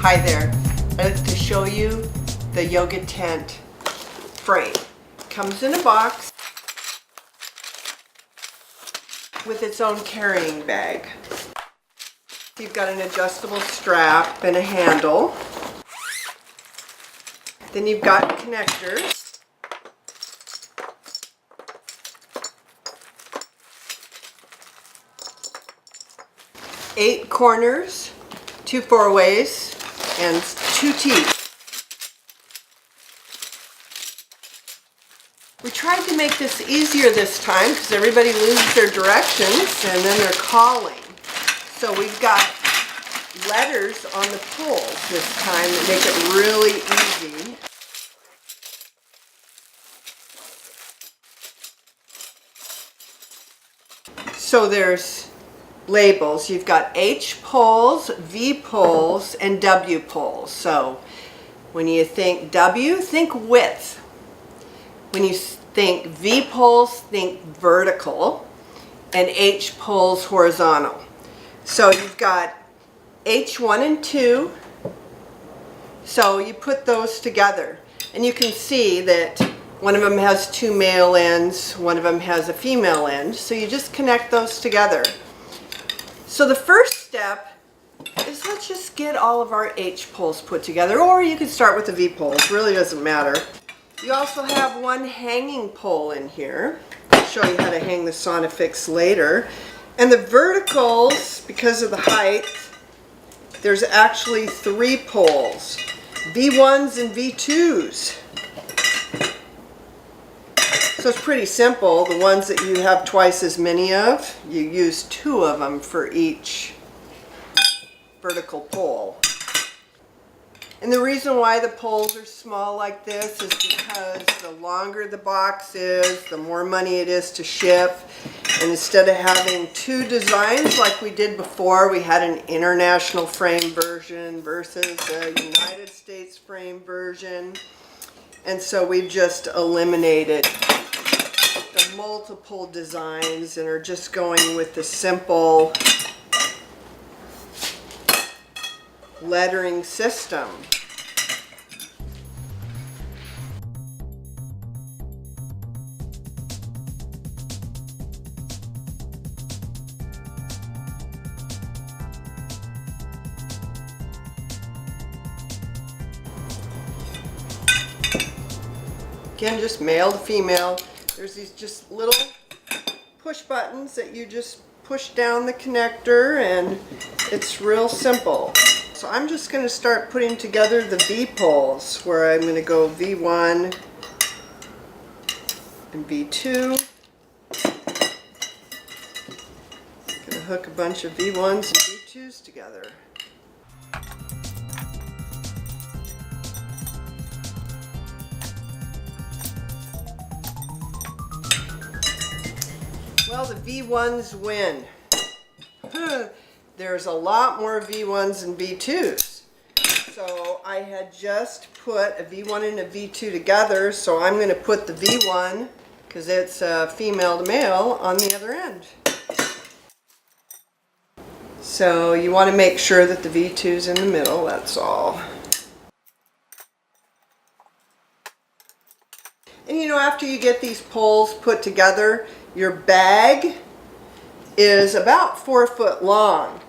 Hi there. I'd like to show you the yoga tent frame. Comes in a box with its own carrying bag. You've got an adjustable strap and a handle. Then you've got connectors. Eight corners, 2 4-ways, and 2 teeth. We tried to make this easier this time because everybody loses their directions and then they're calling. So we've got letters on the poles this time that make it really easy. So there's labels. You've got H poles, V poles, and W poles. So when you think W, think width. When you think V poles, think vertical, and H poles, horizontal. So you've got H1 and 2. So you put those together, and you can see that one of them has 2 male ends, one of them has a female end. So you just connect those together. So the first step is let's just get all of our H poles put together, or you could start with the V poles, really doesn't matter. You also have one hanging pole in here. I'll show you how to hang the Sauna Fix later. And the verticals, because of the height, there's actually 3 poles, V1s and V2s. So it's pretty simple. The ones that you have twice as many of, you use 2 of them for each vertical pole. And the reason why the poles are small like this is because the longer the box is, the more money it is to ship. And instead of having 2 designs like we did before, we had an international frame version versus a United States frame version. And so we've just eliminated the multiple designs and are just going with the simple lettering system. Again, just male to female. There's these just little push buttons that you just push down the connector, and it's real simple. So I'm just going to start putting together the V poles, where I'm going to go V1 and V2. Going to hook a bunch of V1s and V2s together. Well, the V1s win. There's a lot more V1s and V2s. So I had just put a V1 and a V2 together, so I'm going to put the V1, because it's female to male, on the other end. So you want to make sure that the V2's in the middle, that's all. And you know, after you get these poles put together, your bag is about 4 foot long.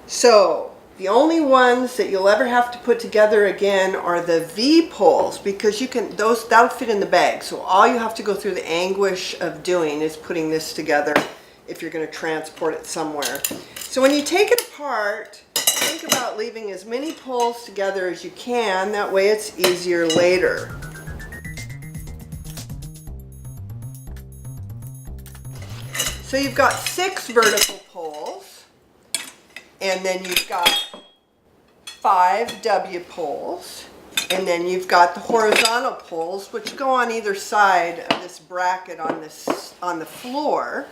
So the only ones that you'll ever have to put together again are the V poles, because you can that'll fit in the bag. So all you have to go through the anguish of doing is putting this together if you're going to transport it somewhere. So when you take it apart, think about leaving as many poles together as you can. That way it's easier later. So you've got 6 vertical poles, and then you've got 5 W poles, and then you've got the horizontal poles, which go on either side of this bracket on the floor.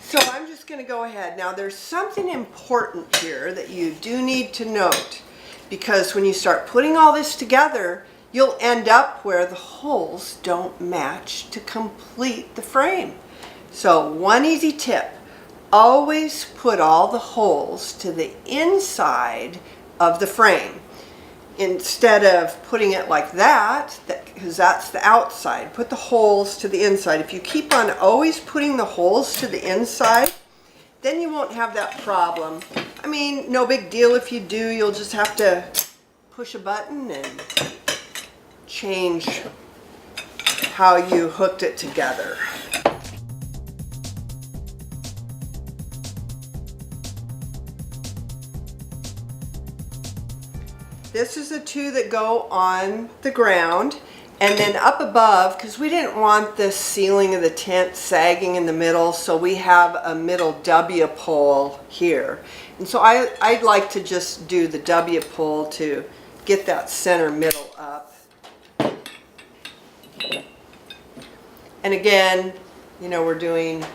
So I'm just going to go ahead. Now there's something important here that you do need to note, because when you start putting all this together, you'll end up where the holes don't match to complete the frame. So one easy tip, always put all the holes to the inside of the frame. instead of putting it like that, because that's the outside, put the holes to the inside. If you keep on always putting the holes to the inside, then you won't have that problem. I mean, no big deal if you do. You'll just have to push a button and change how you hooked it together. This is the two that go on the ground, and then up above, because we didn't want the ceiling of the tent sagging in the middle, so we have a middle W pole here. And so I'd like to just do the W pole to get that center middle up. And again, you know, we're doing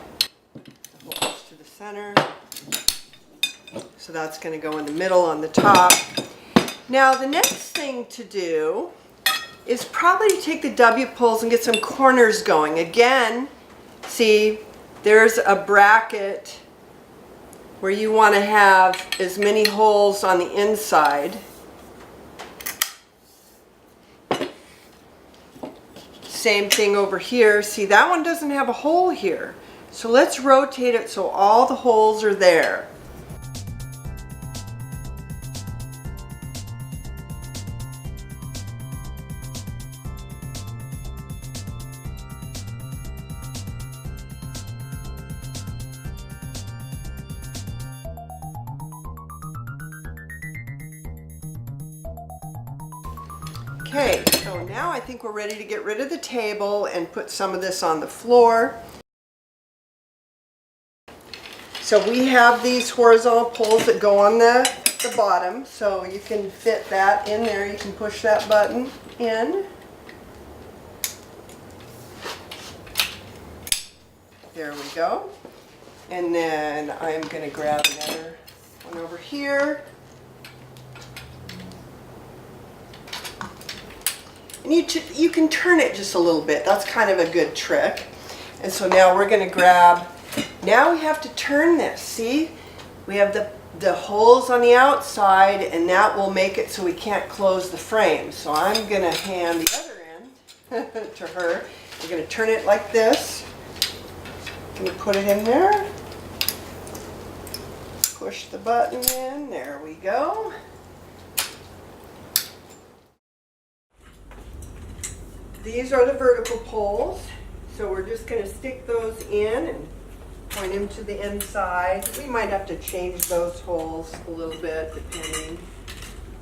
the holes to the center. So that's going to go in the middle on the top. Now the next thing to do is probably to take the W poles and get some corners going. Again, see, there's a bracket where you want to have as many holes on the inside. Same thing over here. See, that one doesn't have a hole here. So let's rotate it so all the holes are there. Okay, so now I think we're ready to get rid of the table and put some of this on the floor. So we have these horizontal poles that go on the bottom, so you can fit that in there. You can push that button in. There we go. And then I'm going to grab another one over here. And you can turn it just a little bit. That's kind of a good trick. And so now we're going to grab, now we have to turn this. See? We have the holes on the outside, and that will make it so we can't close the frame. So I'm going to hand the other end to her. We're going to turn it like this. Going to put it in there. Push the button in. There we go. These are the vertical poles, so we're just going to stick those in and point them to the inside. We might have to change those holes a little bit depending,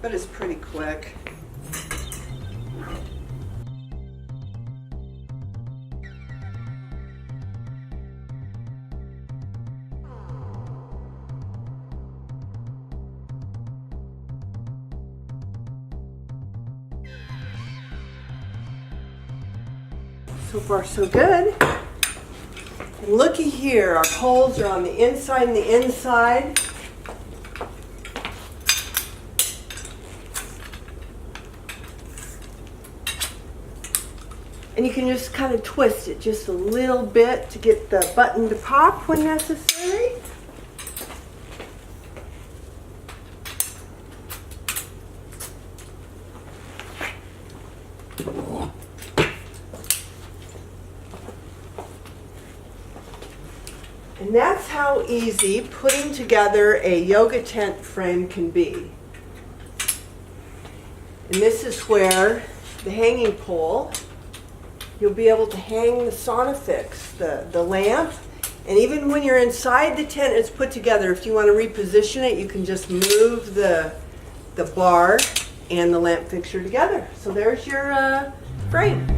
but it's pretty quick. So far so good. And looky here, our holes are on the inside and the inside. And you can just kind of twist it just a little bit to get the button to pop when necessary. And that's how easy putting together a yoga tent frame can be. And this is where the hanging pole, you'll be able to hang the sauna fix, the lamp, and even when you're inside the tent it's put together, if you want to reposition it, you can just move the bar and the lamp fixture together. So there's your frame.